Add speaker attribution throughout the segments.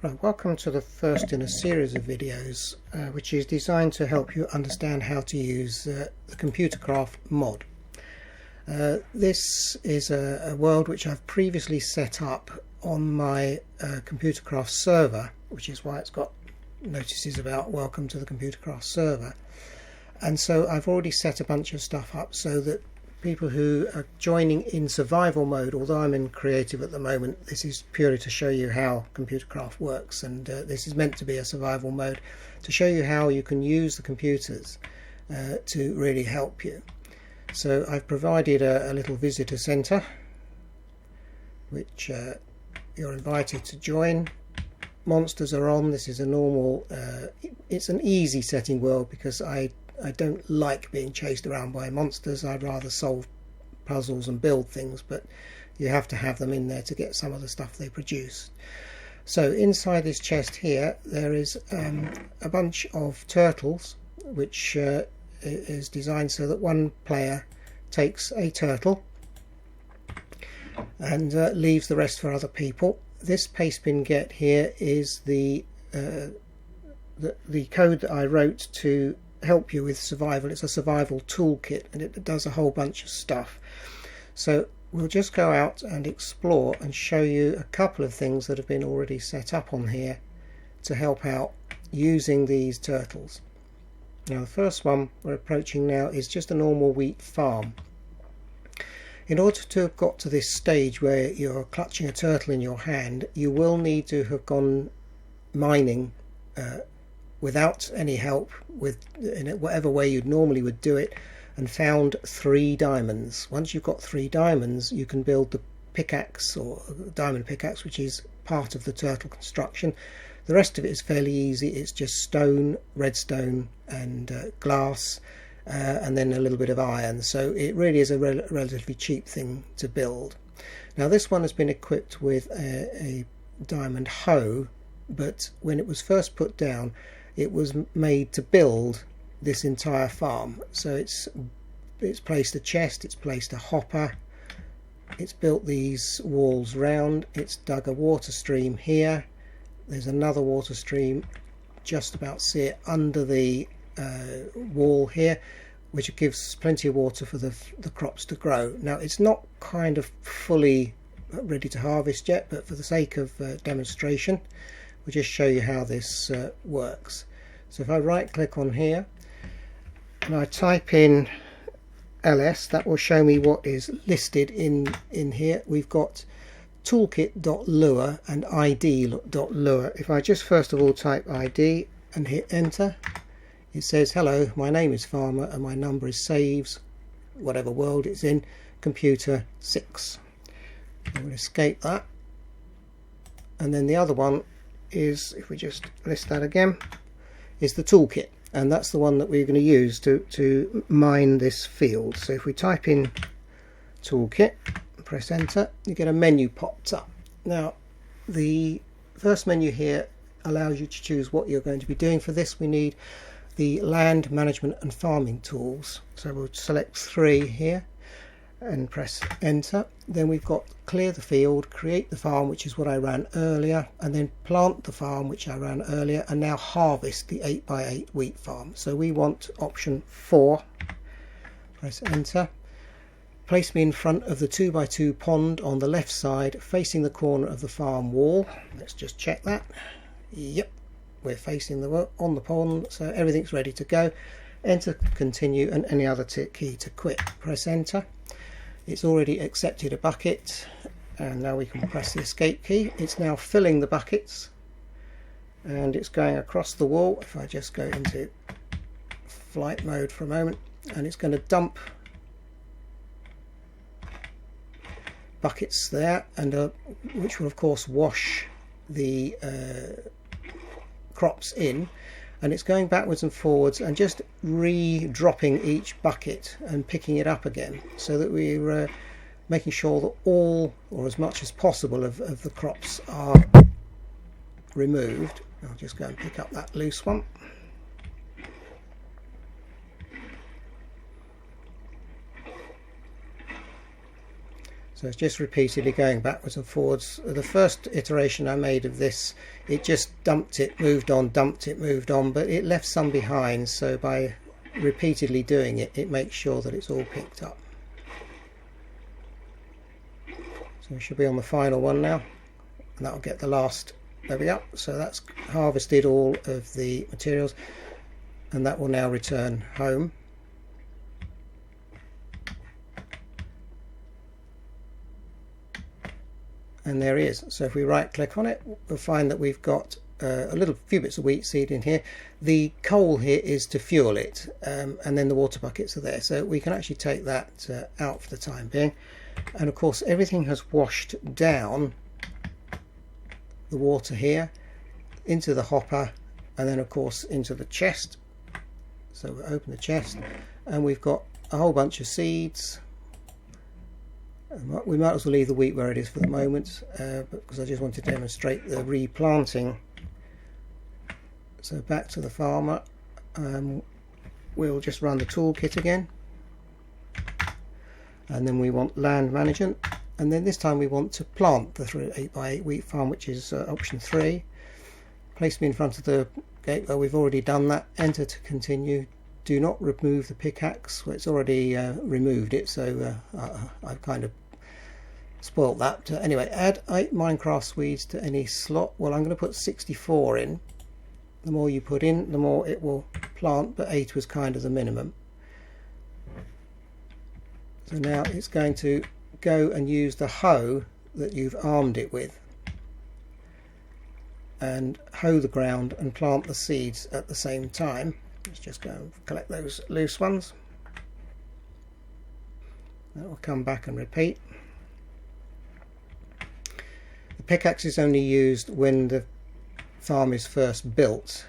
Speaker 1: Right, welcome to the first in a series of videos which is designed to help you understand how to use the Computercraft mod. This is a world which I've previously set up on my Computercraft server, which is why it's got notices about welcome to the Computercraft server. And so I've already set a bunch of stuff up so that people who are joining in survival mode, although I'm in creative at the moment, this is purely to show you how Computercraft works, and this is meant to be a survival mode to show you how you can use the computers to really help you. So I've provided a little visitor center which you're invited to join. Monsters are on. This is a normal, it's an easy setting world because I don't like being chased around by monsters. I'd rather solve puzzles and build things, but you have to have them in there to get some of the stuff they produce. So inside this chest here there is a bunch of turtles, which is designed so that one player takes a turtle and leaves the rest for other people. This Pastebin.get here is the code that I wrote to help you with survival. It's a survival toolkit and it does a whole bunch of stuff. So we'll just go out and explore and show you a couple of things that have been already set up on here to help out using these turtles. Now the first one we're approaching now is just a normal wheat farm. In order to have got to this stage where you're clutching a turtle in your hand, you will need to have gone mining without any help, in whatever way you normally would do it, and found 3 diamonds. Once you've got 3 diamonds, you can build the pickaxe, or diamond pickaxe, which is part of the turtle construction. The rest of it is fairly easy. It's just stone, redstone and glass, and then a little bit of iron. So it really is a relatively cheap thing to build. Now this one has been equipped with a diamond hoe, but when it was first put down it was made to build this entire farm. So it's placed a chest, it's placed a hopper, it's built these walls round, it's dug a water stream here, there's another water stream just about see it under the wall here, which gives plenty of water for the crops to grow. Now it's not kind of fully ready to harvest yet, but for the sake of demonstration we'll just show you how this works. So if I right click on here and I type in ls, that will show me what is listed in here. We've got toolkit.lure and id.lure. If I just first of all type id and hit enter, it says hello, my name is Farmer and my number is saves, whatever world it's in, computer 6. I will escape that. And then the other one is, if we just list that again, is the toolkit, and that's the one that we're going to use to mine this field. So if we type in toolkit and press enter, you get a menu popped up. Now the first menu here allows you to choose what you're going to be doing. For this we need the land management and farming tools, so we'll select 3 here and press enter. Then we've got clear the field, create the farm, which is what I ran earlier, and then plant the farm, which I ran earlier, and now harvest the 8x8 wheat farm. So we want option 4. Press enter. Place me in front of the 2x2 pond on the left side facing the corner of the farm wall. Let's just check that. Yep, we're facing on the pond, so everything's ready to go. Enter, continue, and any other key to quit. Press enter. It's already accepted a bucket, and now we can press the escape key. It's now filling the buckets and it's going across the wall. If I just go into flight mode for a moment, and it's going to dump buckets there, and which will of course wash the crops in, and it's going backwards and forwards and just re-dropping each bucket and picking it up again, so that we're making sure that all, or as much as possible, of the crops are removed. I'll just go and pick up that loose one. So it's just repeatedly going backwards and forwards. The first iteration I made of this, it just dumped it, moved on, dumped it, moved on, but it left some behind, so by repeatedly doing it, it makes sure that it's all picked up. So we should be on the final one now, and that'll get the last. There we go. So that's harvested all of the materials, and that will now return home. And there he is. So if we right click on it, we'll find that we've got a few bits of wheat seed in here. The coal here is to fuel it, and then the water buckets are there, so we can actually take that out for the time being. And of course everything has washed down the water here into the hopper, and then of course into the chest. So we'll open the chest, and we've got a whole bunch of seeds. We might as well leave the wheat where it is for the moment, because I just want to demonstrate the replanting. So back to the farmer, we'll just run the toolkit again, and then we want land management, and then this time we want to plant the 8x8 wheat farm, which is option 3. Place me in front of the gate. Well, we've already done that. Enter to continue. Do not remove the pickaxe. Well, it's already removed it, so I've kind of spoilt that. Anyway, add 8 Minecraft weeds to any slot. Well, I'm going to put 64 in. The more you put in, the more it will plant, but 8 was kind of the minimum. So now it's going to go and use the hoe that you've armed it with, and hoe the ground and plant the seeds at the same time. Let's just go and collect those loose ones. That will come back and repeat. The pickaxe is only used when the farm is first built,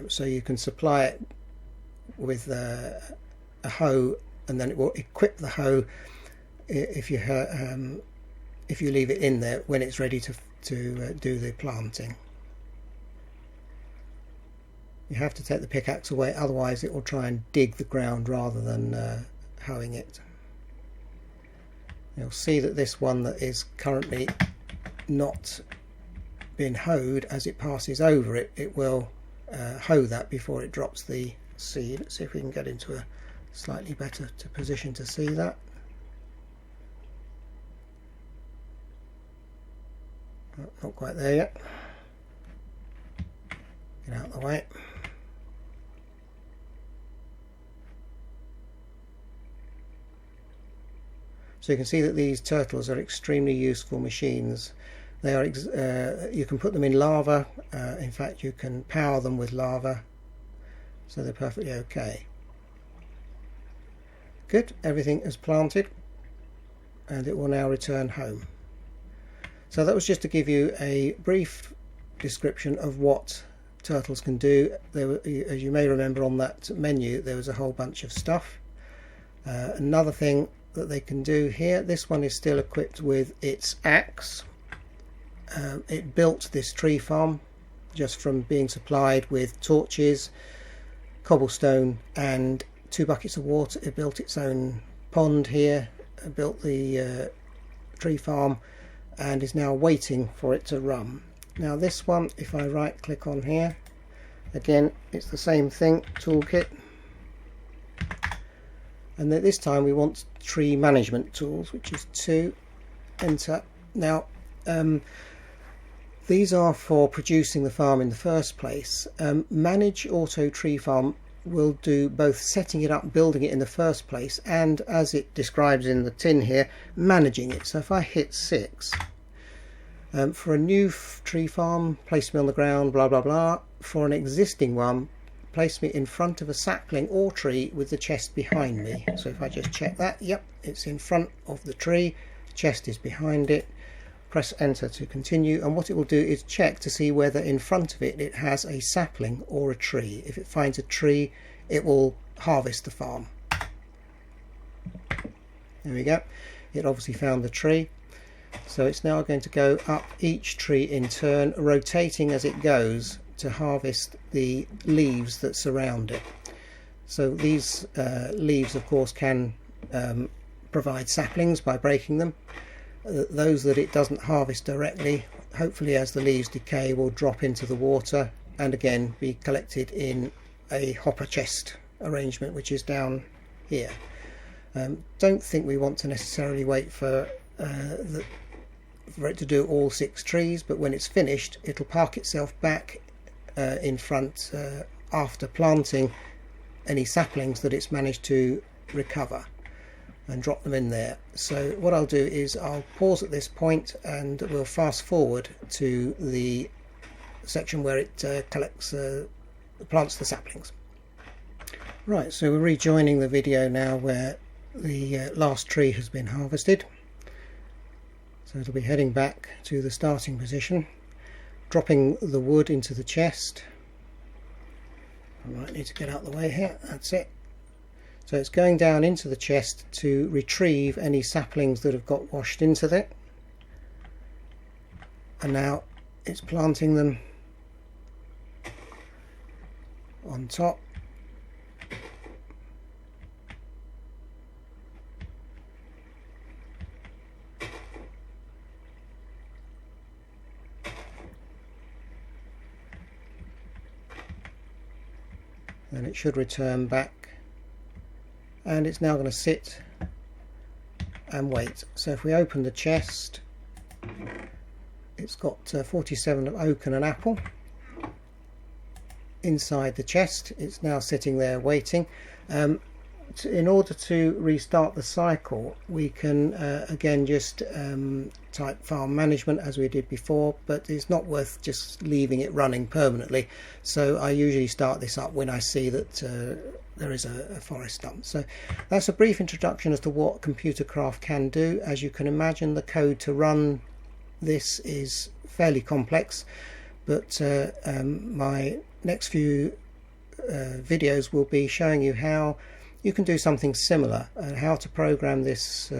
Speaker 1: so you can supply it with a hoe, and then it will equip the hoe if you leave it in there when it's ready to do the planting. You have to take the pickaxe away, otherwise it will try and dig the ground rather than hoeing it. You'll see that this one that is currently not been hoed, as it passes over it, it will hoe that before it drops the seed. Let's see if we can get into a slightly better position to see that. Oh, not quite there yet. Get out of the way. So you can see that these turtles are extremely useful machines. They are you can put them in lava. In fact, you can power them with lava, so they're perfectly okay. Good, everything is planted, and it will now return home. So that was just to give you a brief description of what turtles can do. As you may remember, on that menu there was a whole bunch of stuff. Another thing that they can do here, this one is still equipped with its axe. It built this tree farm just from being supplied with torches, cobblestone and 2 buckets of water. It built its own pond here, built the tree farm, and is now waiting for it to run. Now this one, if I right click on here, again it's the same thing, toolkit, and then this time we want tree management tools, which is 2. Enter. Now these are for producing the farm in the first place. Manage auto tree farm will do both setting it up, building it in the first place, and, as it describes in the tin here, managing it. So if I hit 6, for a new tree farm, place me on the ground, blah blah blah. For an existing one, place me in front of a sapling or tree with the chest behind me. So if I just check that, yep, it's in front of the tree, the chest is behind it. Press enter to continue, and what it will do is check to see whether in front of it has a sapling or a tree. If it finds a tree, it will harvest the farm. There we go. It obviously found the tree, so it's now going to go up each tree in turn, rotating as it goes to harvest the leaves that surround it. So these leaves of course can provide saplings by breaking them, those that it doesn't harvest directly, hopefully as the leaves decay, will drop into the water and again be collected in a hopper chest arrangement, which is down here. Don't think we want to necessarily wait for it to do all 6 trees, but when it's finished it'll park itself back in front after planting any saplings that it's managed to recover, and drop them in there. So what I'll do is I'll pause at this point and we'll fast forward to the section where it plants the saplings. Right, so we're rejoining the video now where the last tree has been harvested. So it'll be heading back to the starting position, dropping the wood into the chest. I might need to get out of the way here, that's it. So it's going down into the chest to retrieve any saplings that have got washed into it, and now it's planting them on top. And it should return back, and it's now going to sit and wait. So if we open the chest, it's got 47 of oak and an apple inside the chest. It's now sitting there waiting. In order to restart the cycle, we can again just type farm management as we did before, but it's not worth just leaving it running permanently. So I usually start this up when I see that there is a forest dump. So that's a brief introduction as to what Computercraft can do. As you can imagine, the code to run this is fairly complex, but my next few videos will be showing you how you can do something similar, and how to program this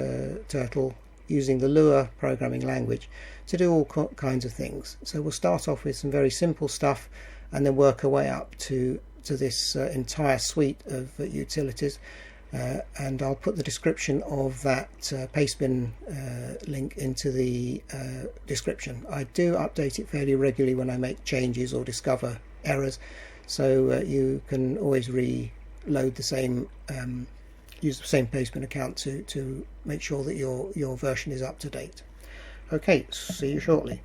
Speaker 1: turtle using the Lua programming language to do all kinds of things. So we'll start off with some very simple stuff and then work our way up to this entire suite of utilities, and I'll put the description of that Pastebin link into the description. I do update it fairly regularly when I make changes or discover errors, so you can always reload the same, use the same Pastebin account to make sure that your version is up to date. Okay, see you shortly.